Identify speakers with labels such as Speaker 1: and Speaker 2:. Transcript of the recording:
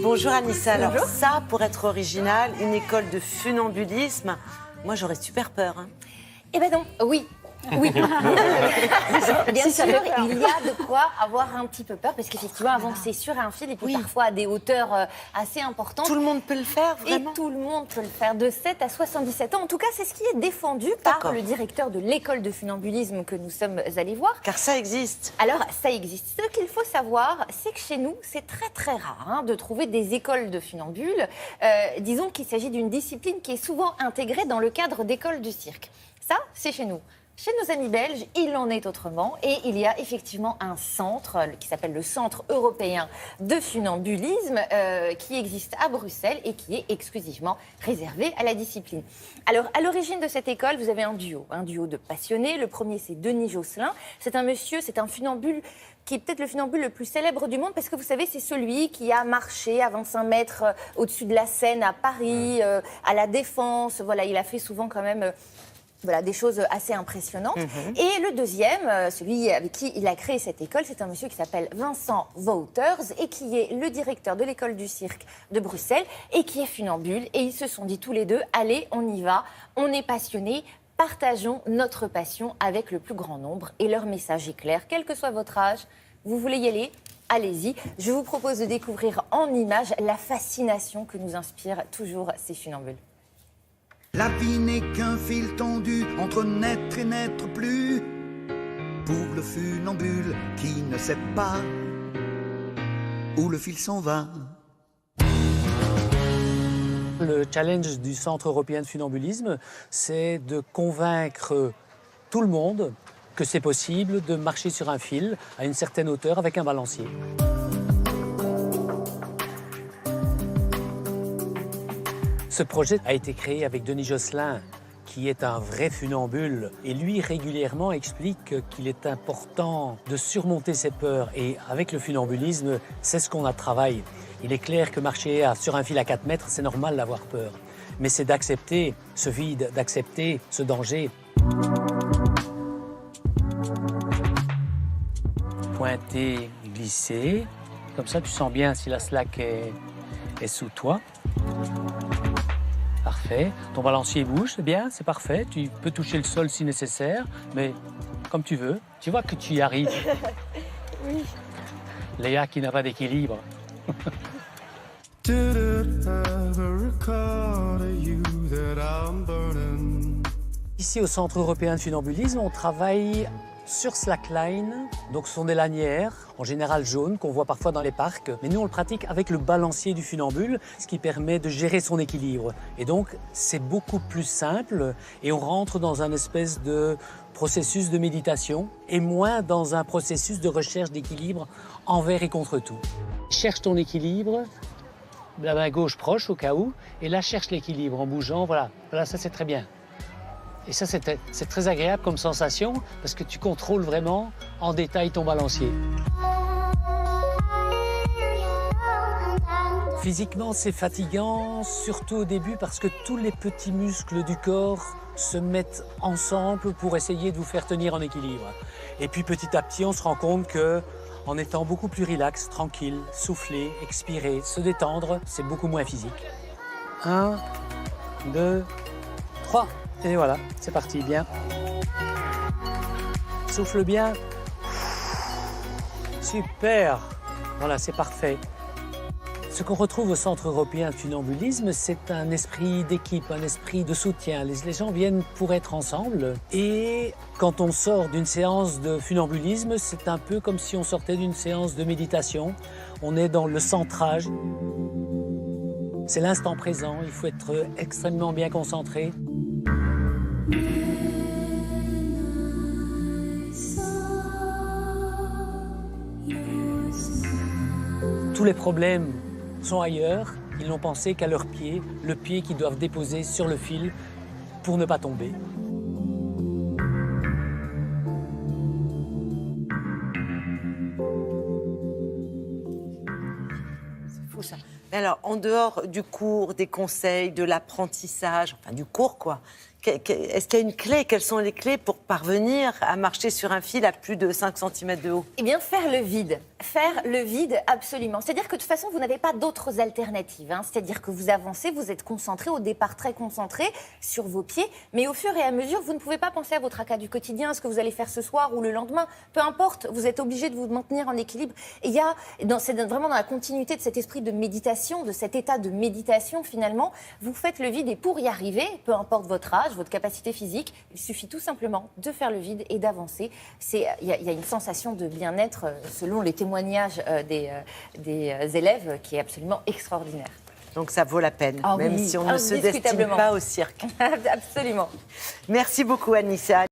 Speaker 1: Bonjour Anissa. Alors ça, pour être original, une école de funambulisme, moi j'aurais super peur. Hein.
Speaker 2: Eh ben non, oui. Oui, bien sûr, il y a de quoi avoir un petit peu peur parce qu'effectivement, avancer sur un fil et puis parfois à des hauteurs assez importantes.
Speaker 1: Tout le monde peut le faire, vraiment?
Speaker 2: Et tout le monde peut le faire, de 7 à 77 ans. En tout cas, c'est ce qui est défendu par le directeur de l'école de funambulisme que nous sommes allés voir.
Speaker 1: Car ça existe.
Speaker 2: Alors, ça existe. Ce qu'il faut savoir, c'est que chez nous, c'est très très rare de trouver des écoles de funambules. Disons qu'il s'agit d'une discipline qui est souvent intégrée dans le cadre d'écoles du cirque. Ça, c'est chez nous. Chez nos amis belges, il en est autrement et il y a effectivement un centre qui s'appelle le Centre européen de funambulisme qui existe à Bruxelles et qui est exclusivement réservé à la discipline. Alors, à l'origine de cette école, vous avez un duo de passionnés. Le premier, c'est Denis Josselin. C'est un monsieur, c'est un funambule qui est peut-être le funambule le plus célèbre du monde parce que vous savez, c'est celui qui a marché à 25 mètres au-dessus de la Seine à Paris, à la Défense. Voilà, il a fait souvent quand même... Voilà, des choses assez impressionnantes. Et le deuxième, celui avec qui il a créé cette école, c'est un monsieur qui s'appelle Vincent Wouters et qui est le directeur de l'école du cirque de Bruxelles et qui est funambule. Et ils se sont dit tous les deux, allez, on y va, on est passionnés, partageons notre passion avec le plus grand nombre. Et leur message est clair, quel que soit votre âge, vous voulez y aller, allez-y. Je vous propose de découvrir en images la fascination que nous inspirent toujours ces funambules.
Speaker 3: La vie n'est qu'un fil tendu entre naître et n'être plus. Pour le funambule qui ne sait pas où le fil s'en va.
Speaker 4: Le challenge du Centre européen de funambulisme, c'est de convaincre tout le monde que c'est possible de marcher sur un fil à une certaine hauteur avec un balancier. Ce projet a été créé avec Denis Josselin, qui est un vrai funambule. Et lui, régulièrement, explique qu'il est important de surmonter ses peurs. Et avec le funambulisme, c'est ce qu'on a travaillé. Il est clair que marcher sur un fil à 4 mètres, c'est normal d'avoir peur. Mais c'est d'accepter ce vide, d'accepter ce danger. Pointer, glisser. Comme ça, tu sens bien si la slack est sous toi. Parfait. Ton balancier bouge, c'est bien, c'est parfait. Tu peux toucher le sol si nécessaire, mais comme tu veux. Tu vois que tu y arrives.
Speaker 2: Oui.
Speaker 4: Léa qui n'a pas d'équilibre. Ici, au Centre européen de funambulisme, on travaille sur slackline, donc ce sont des lanières, en général jaunes, qu'on voit parfois dans les parcs. Mais nous, on le pratique avec le balancier du funambule, ce qui permet de gérer son équilibre. Et donc, c'est beaucoup plus simple et on rentre dans un espèce de processus de méditation et moins dans un processus de recherche d'équilibre envers et contre tout. Cherche ton équilibre, la main gauche proche au cas où, et là, cherche l'équilibre en bougeant. Voilà, ça c'est très bien. Et ça, c'est très agréable comme sensation parce que tu contrôles vraiment en détail ton balancier. Physiquement, c'est fatigant, surtout au début parce que tous les petits muscles du corps se mettent ensemble pour essayer de vous faire tenir en équilibre. Et puis petit à petit, on se rend compte que en étant beaucoup plus relax, tranquille, souffler, expirer, se détendre, c'est beaucoup moins physique. 1, 2, 3. Et voilà, c'est parti, bien. Souffle bien. Super. Voilà, c'est parfait. Ce qu'on retrouve au Centre européen de funambulisme, c'est un esprit d'équipe, un esprit de soutien. Les gens viennent pour être ensemble. Et quand on sort d'une séance de funambulisme, c'est un peu comme si on sortait d'une séance de méditation. On est dans le centrage. C'est l'instant présent. Il faut être extrêmement bien concentré. Tous les problèmes sont ailleurs. Ils n'ont pensé qu'à leurs pieds, le pied qu'ils doivent déposer sur le fil pour ne pas tomber.
Speaker 1: C'est fou ça. Mais alors, en dehors du cours, des conseils, de l'apprentissage, enfin du cours quoi, Est-ce qu'il y a une clé? Quelles sont les clés pour parvenir à marcher sur un fil à plus de 5 cm de haut?
Speaker 2: Eh bien, faire le vide. Faire le vide, absolument. C'est-à-dire que de toute façon, vous n'avez pas d'autres alternatives. C'est-à-dire que vous avancez, vous êtes concentré, au départ très concentré sur vos pieds, mais au fur et à mesure, vous ne pouvez pas penser à votre tracas du quotidien, à ce que vous allez faire ce soir ou le lendemain. Peu importe, vous êtes obligé de vous maintenir en équilibre. Et c'est vraiment dans la continuité de cet esprit de méditation, de cet état de méditation, finalement, vous faites le vide. Et pour y arriver, peu importe votre âge, votre capacité physique, il suffit tout simplement de faire le vide et d'avancer. Il y a une sensation de bien-être, selon les témoignages des élèves, qui est absolument extraordinaire.
Speaker 1: Donc ça vaut la peine,
Speaker 2: Ah
Speaker 1: même
Speaker 2: oui,
Speaker 1: si on ne se destine pas au cirque.
Speaker 2: Absolument.
Speaker 1: Merci beaucoup, Anissa.